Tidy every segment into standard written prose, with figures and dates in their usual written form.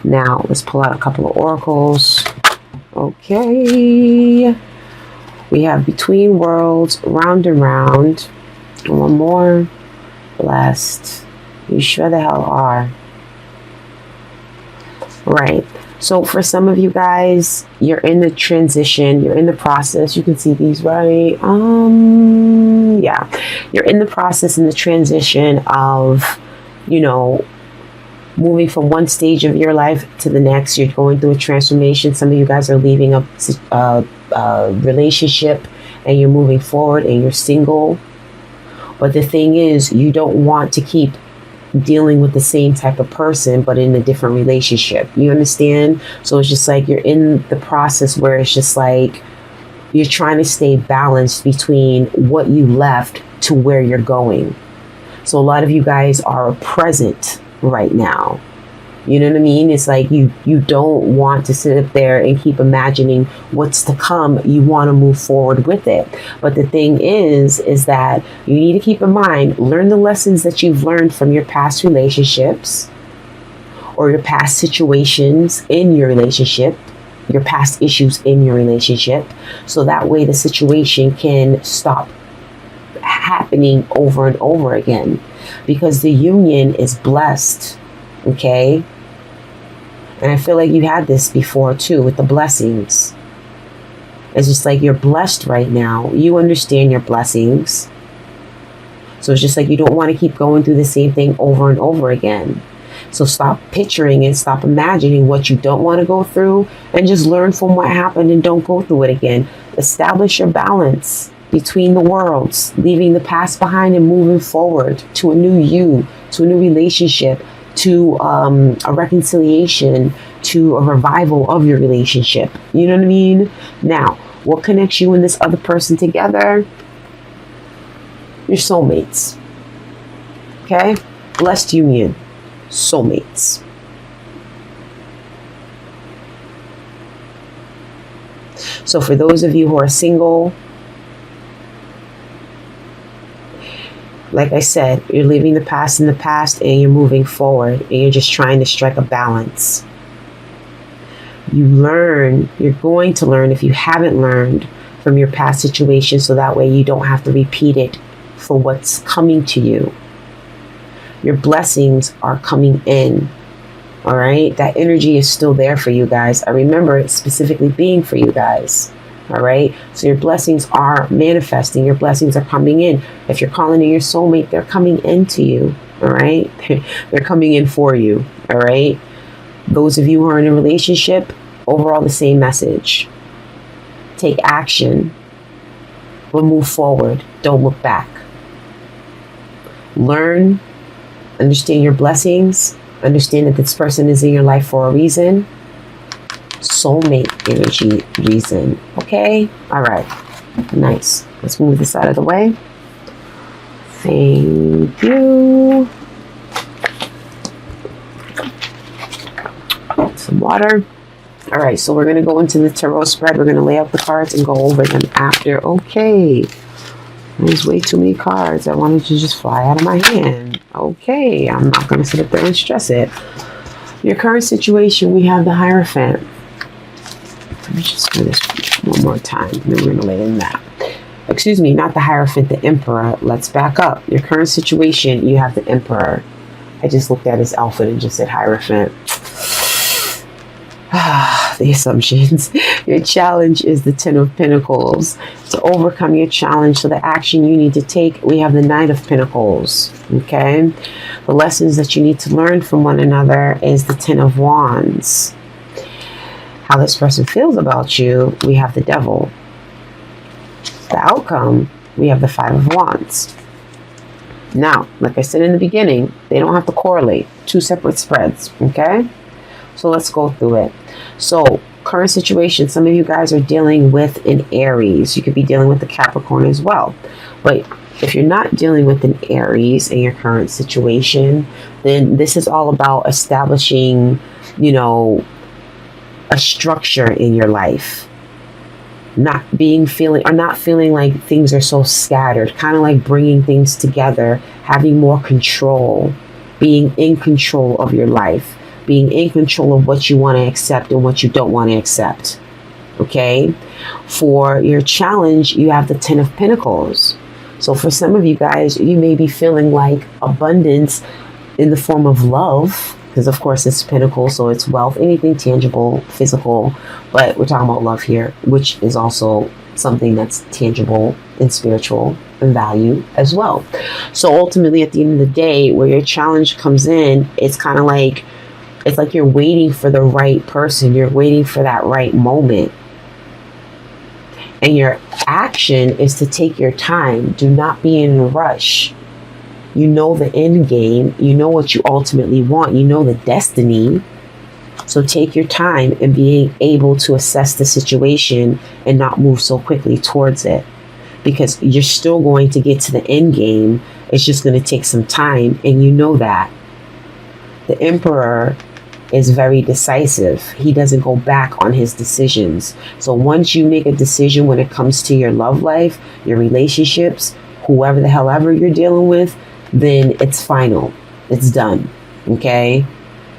Now, let's pull out a couple of oracles. Okay. We have Between Worlds, Round and Round. And one more. Blessed. You sure the hell are. Right. So for some of you guys, you're in the transition, you're in the process. You can see these, right? Yeah. You're in the process, in the transition of, you know, moving from one stage of your life to the next. You're going through a transformation. Some of you guys are leaving a relationship and you're moving forward and you're single. But the thing is, you don't want to keep dealing with the same type of person, but in a different relationship. You understand? So it's just like you're in the process where it's just like you're trying to stay balanced between what you left to where you're going. So a lot of you guys are present right now. You know what I mean? It's like you don't want to sit up there and keep imagining what's to come. You want to move forward with it. But the thing is that you need to keep in mind, learn the lessons that you've learned from your past relationships or your past situations in your relationship, your past issues in your relationship. So that way the situation can stop happening over and over again, because the union is blessed. Okay. And I feel like you had this before too with the blessings. It's just like you're blessed right now. You understand your blessings. So it's just like you don't want to keep going through the same thing over and over again. So stop picturing it. Stop imagining what you don't want to go through and just learn from what happened and don't go through it again. Establish your balance between the worlds, leaving the past behind and moving forward to a new you, to a new relationship, to a reconciliation, to a revival of your relationship. You know what I mean? Now, what connects you and this other person together? Your soulmates. Okay? Blessed union. Soulmates. So for those of you who are single, like I said, you're leaving the past in the past and you're moving forward and you're just trying to strike a balance. You're going to learn if you haven't learned from your past situation, so that way you don't have to repeat it for what's coming to you. Your blessings are coming in. All right. That energy is still there for you guys. I remember it specifically being for you guys. All right. So your blessings are manifesting. Your blessings are coming in. If you're calling in your soulmate, they're coming into you. All right. They're coming in for you. All right. Those of you who are in a relationship, overall the same message. Take action. But move forward. Don't look back. Learn. Understand your blessings. Understand that this person is in your life for a reason. Soulmate energy reason. Okay? All right. Nice. Let's move this out of the way. Thank you. Some water. All right. So we're going to go into the tarot spread. We're going to lay out the cards and go over them after. Okay. There's way too many cards. I wanted to just fly out of my hand. Okay. I'm not going to sit up there and stress it. Your current situation, we have the Hierophant. Let me just do this one more time. Then we're going to lay in that. Excuse me, not the Hierophant, the Emperor. Let's back up. Your current situation, you have the Emperor. I just looked at his outfit and just said Hierophant. The assumptions. Your challenge is the Ten of Pentacles. To overcome your challenge, so the action you need to take, we have the Knight of Pentacles. Okay? The lessons that you need to learn from one another is the Ten of Wands. How this person feels about you, we have the Devil. The outcome, we have the Five of Wands. Now, like I said in the beginning, they don't have to correlate. Two separate spreads, okay? So let's go through it. So, current situation, some of you guys are dealing with an Aries. You could be dealing with the Capricorn as well. But if you're not dealing with an Aries in your current situation, then this is all about establishing, you know, a structure in your life. Not feeling like things are so scattered, kind of like bringing things together, having more control, being in control of your life. being in control of what you want to accept and what you don't want to accept. Okay, for your challenge, you have the 10 of Pentacles. So for some of you guys, you may be feeling like abundance in the form of love, because of course it's Pentacles, so it's wealth, anything tangible, physical, but we're talking about love here, which is also something that's tangible and spiritual and value as well. So ultimately, at the end of the day, where your challenge comes in, it's kind of like, it's like you're waiting for the right person. You're waiting for that right moment. And your action is to take your time. Do not be in a rush. You know the end game. You know what you ultimately want. You know the destiny. So take your time in being able to assess the situation and not move so quickly towards it. Because you're still going to get to the end game. It's just going to take some time. And you know that. The Emperor is very decisive. He doesn't go back on his decisions. So once you make a decision when it comes to your love life, your relationships, whoever the hell ever you're dealing with, then it's final. It's done. Okay?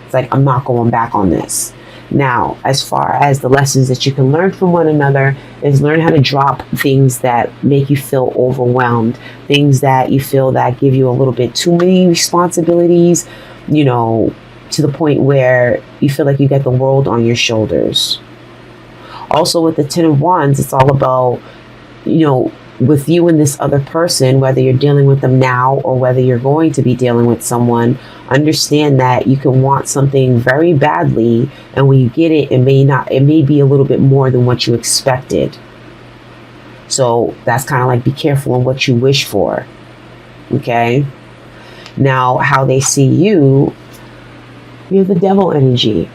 It's like, I'm not going back on this. Now, as far as the lessons that you can learn from one another, is learn how to drop things that make you feel overwhelmed, things that you feel that give you a little bit too many responsibilities, you know, to the point where you feel like you got the world on your shoulders. Also with the 10 of Wands, it's all about, you know, with you and this other person, whether you're dealing with them now or whether you're going to be dealing with someone, understand that you can want something very badly, and when you get it, it may be a little bit more than what you expected. So that's kind of like, be careful on what you wish for. Okay? Now, how they see you, you're the Devil energy.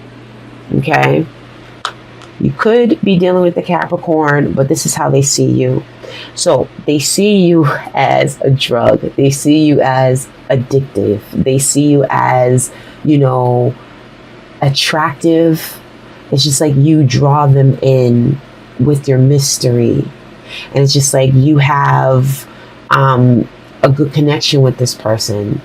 Okay? You could be dealing with the Capricorn, but this is how they see you. So they see you as a drug. They see you as addictive. They see you as, you know, attractive. It's just like you draw them in with your mystery. And it's just like you have a good connection with this person.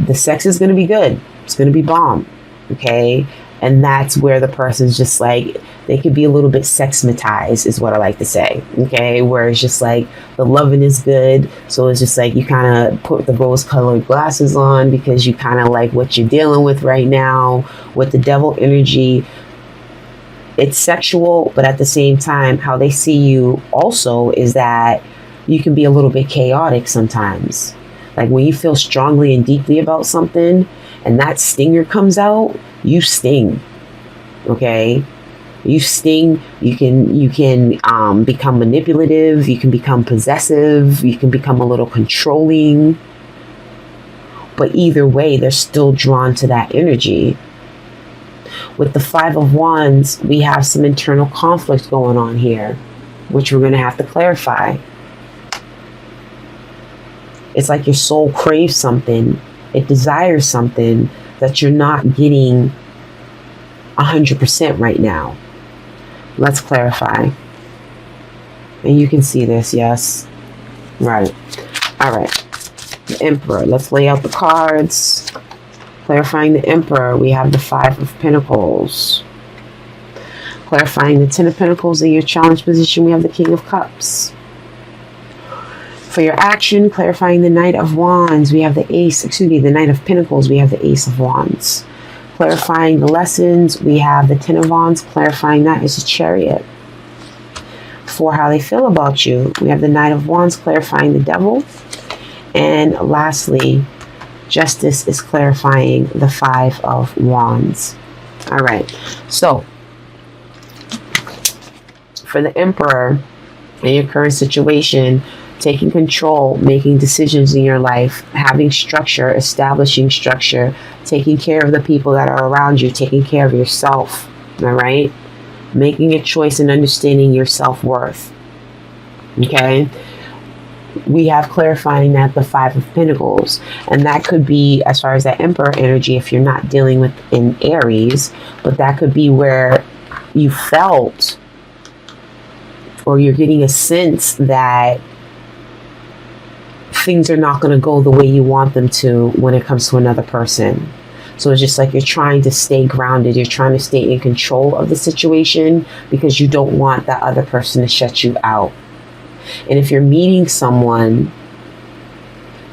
The sex is going to be good. It's going to be bomb. Okay? And that's where the person's just like, they could be a little bit sexmatized, is what I like to say. Okay, where it's just like the loving is good. So it's just like you kind of put the rose-colored glasses on because you kind of like what you're dealing with right now. With the Devil energy, it's sexual, but at the same time, how they see you also is that you can be a little bit chaotic sometimes. Like when you feel strongly and deeply about something and that stinger comes out, you sting. Okay? You sting. You can become manipulative. You can become possessive. You can become a little controlling. But either way, they're still drawn to that energy. With the 5 of Wands, we have some internal conflict going on here, which we're going to have to clarify. It's like your soul craves something. It desires something that you're not getting 100% right now. Let's clarify. And you can see this, yes. Right. All right. The Emperor. Let's lay out the cards. Clarifying the Emperor, we have the 5 of Pentacles. Clarifying the 10 of Pentacles in your challenge position, we have the King of Cups. For your action, clarifying the Knight of Wands, we have the Knight of Pentacles, we have the Ace of Wands. Clarifying the lessons, we have the 10 of Wands. Clarifying that is a Chariot. For how they feel about you, we have the Knight of Wands clarifying the Devil. And lastly, Justice is clarifying the 5 of Wands. All right. So, for the Emperor, in your current situation, taking control, making decisions in your life, having structure, establishing structure, taking care of the people that are around you, taking care of yourself, all right? Making a choice and understanding your self-worth, okay? We have clarifying that the 5 of Pentacles, and that could be, as far as that Emperor energy, if you're not dealing with in Aries, but that could be where you felt, or you're getting a sense that things are not going to go the way you want them to when it comes to another person. So it's just like you're trying to stay grounded. You're trying to stay in control of the situation because you don't want that other person to shut you out. And if you're meeting someone,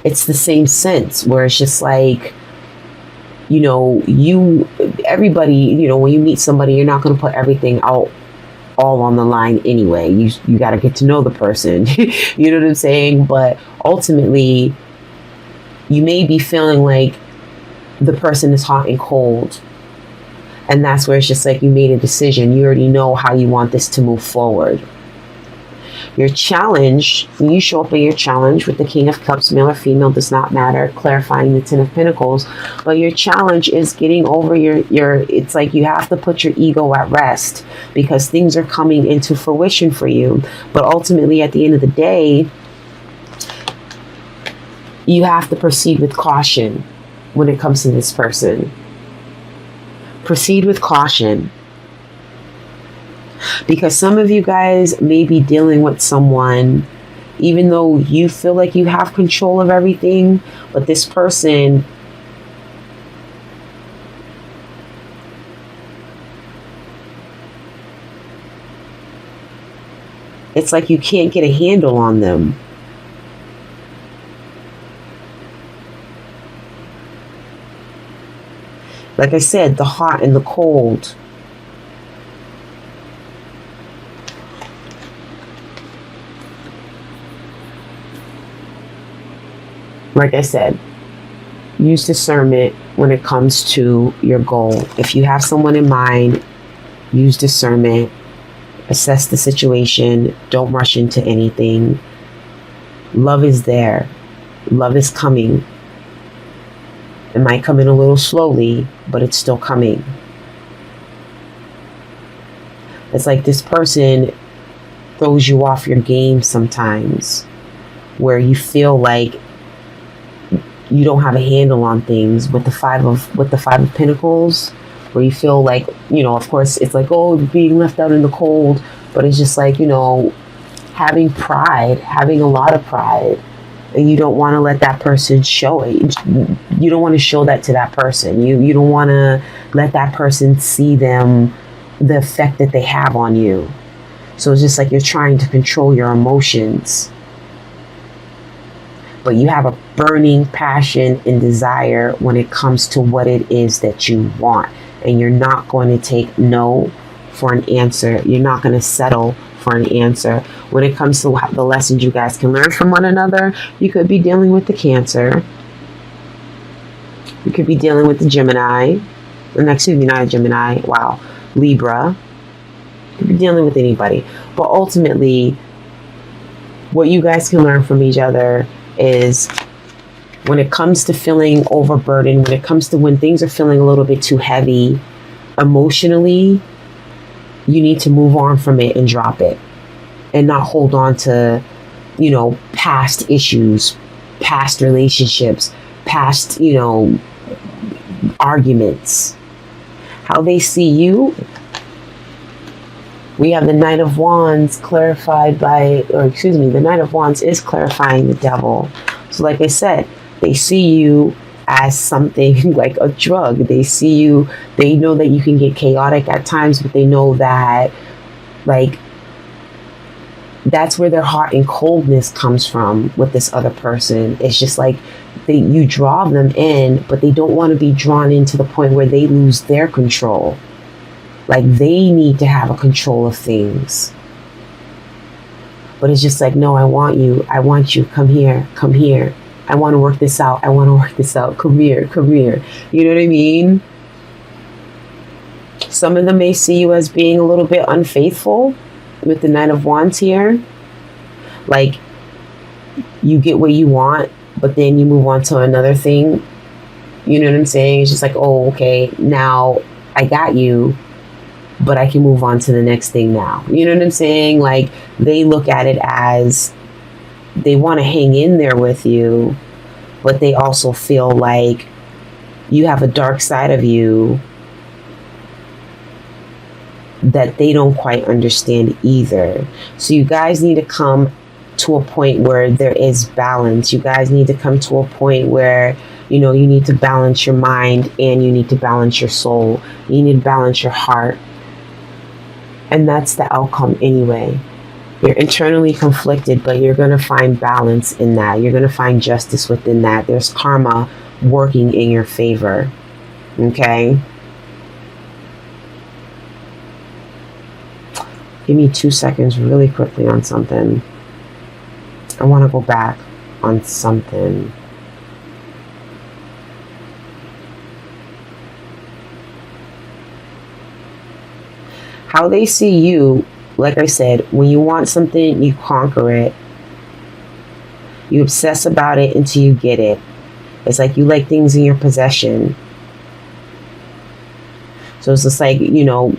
it's the same sense where it's just like, you know, everybody, you know, when you meet somebody, you're not going to put everything out all on the line anyway. You got to get to know the person. You know what I'm saying? But ultimately, you may be feeling like the person is hot and cold. And that's where it's just like you made a decision. You already know how you want this to move forward. Your challenge, when you show up in your challenge with the King of Cups, male or female, does not matter, clarifying the Ten of Pentacles. But your challenge is getting over it's like you have to put your ego at rest because things are coming into fruition for you. But ultimately, at the end of the day, you have to proceed with caution when it comes to this person. Proceed with caution. Because some of you guys may be dealing with someone, even though you feel like you have control of everything, but this person, it's like you can't get a handle on them. Like I said, the hot and the cold. Like I said, use discernment when it comes to your goal. If you have someone in mind, use discernment. Assess the situation. Don't rush into anything. Love is there. Love is coming. It might come in a little slowly, but it's still coming. It's like this person throws you off your game sometimes, where you feel like you don't have a handle on things with the five of Pentacles, where you feel like, you know, of course it's like, oh, being left out in the cold, but it's just like, you know, having a lot of pride, and you don't want to let that person show it. You don't want to show that to that person. You don't want to let that person see the effect that they have on you. So it's just like you're trying to control your emotions. But you have a burning passion and desire when it comes to what it is that you want. And you're not going to take no for an answer. You're not going to settle for an answer. When it comes to the lessons you guys can learn from one another, you could be dealing with the Cancer. You could be dealing with the Gemini. Excuse me, not a Gemini. Wow. Libra. You could be dealing with anybody. But ultimately, what you guys can learn from each other is when it comes to feeling overburdened, when it comes to when things are feeling a little bit too heavy emotionally, you need to move on from it and drop it and not hold on to, you know, past issues, past relationships, past, you know, arguments. How they see you. We have the Knight of Wands the Knight of Wands is clarifying the Devil. So like I said, they see you as something like a drug. They see you, they know that you can get chaotic at times, but they know that, like, that's where their heart and coldness comes from with this other person. It's just like you draw them in, but they don't want to be drawn in to the point where they lose their control. Like, they need to have a control of things. But it's just like, no, I want you, come here, I want to work this out, come here. You know what I mean? Some of them may see you as being a little bit unfaithful with the Knight of Wands here. Like, you get what you want, but then you move on to another thing. You know what I'm saying? It's just like, oh, okay, now I got you, but I can move on to the next thing now. You know what I'm saying? Like, they look at it as they want to hang in there with you, but they also feel like you have a dark side of you that they don't quite understand either. So you guys need to come to a point where there is balance. You guys need to come to a point where You know, you need to balance your mind and you need to balance your soul. You need to balance your heart. And that's the outcome anyway. You're internally conflicted, but you're going to find balance in that. You're going to find justice within that. There's karma working in your favor. Okay? Give me 2 seconds really quickly on something. I want to go back on something. How they see you, like I said, when you want something, you conquer it. You obsess about it until you get it. It's like you like things in your possession. So it's just like, you know,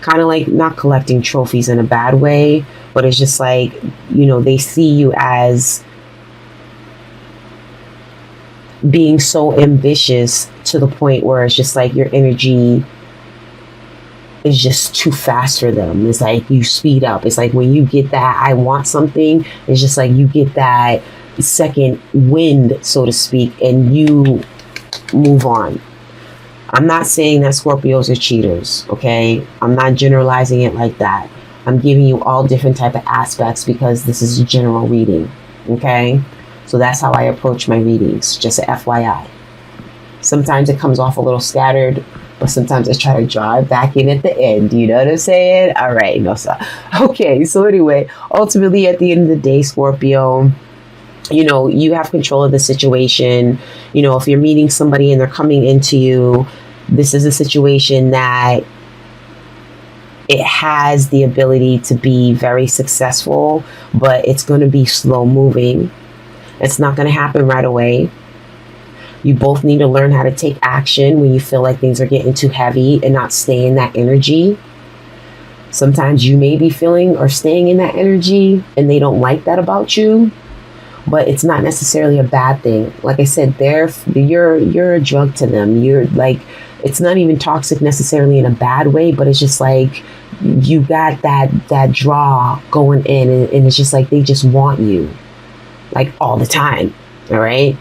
kind of like not collecting trophies in a bad way, but it's just like, you know, they see you as being so ambitious to the point where it's just like your energy is just too fast for them. It's like you speed up. It's like when you get that I want something, it's just like you get that second wind, so to speak, and you move on. I'm not saying that Scorpios are cheaters, okay? I'm not generalizing it like that. I'm giving you all different type of aspects because this is a general reading, okay? So that's how I approach my readings, just a FYI. Sometimes it comes off a little scattered, but sometimes I try to draw it back in at the end. You know what I'm saying? All right, no, so okay. So anyway, ultimately, at the end of the day, Scorpio, you know, you have control of the situation. You know, if you're meeting somebody and they're coming into you, this is a situation that it has the ability to be very successful, but it's going to be slow moving. It's not going to happen right away. You both need to learn how to take action when you feel like things are getting too heavy and not stay in that energy. Sometimes you may be feeling or staying in that energy and they don't like that about you, but it's not necessarily a bad thing. Like I said, you're a drug to them. You're like, it's not even toxic necessarily in a bad way, but it's just like you got that draw going in, and it's just like they just want you like all the time. All right.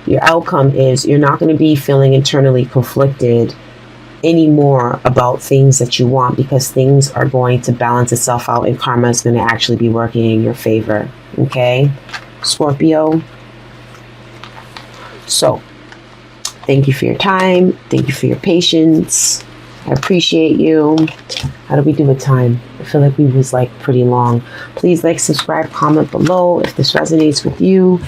Your outcome is you're not going to be feeling internally conflicted anymore about things that you want, because things are going to balance itself out and karma is going to actually be working in your favor. Okay, Scorpio. So thank you for your time. Thank you for your patience. I appreciate you. How do we do with time? I feel like we was like pretty long. Please like, subscribe, comment below if this resonates with you.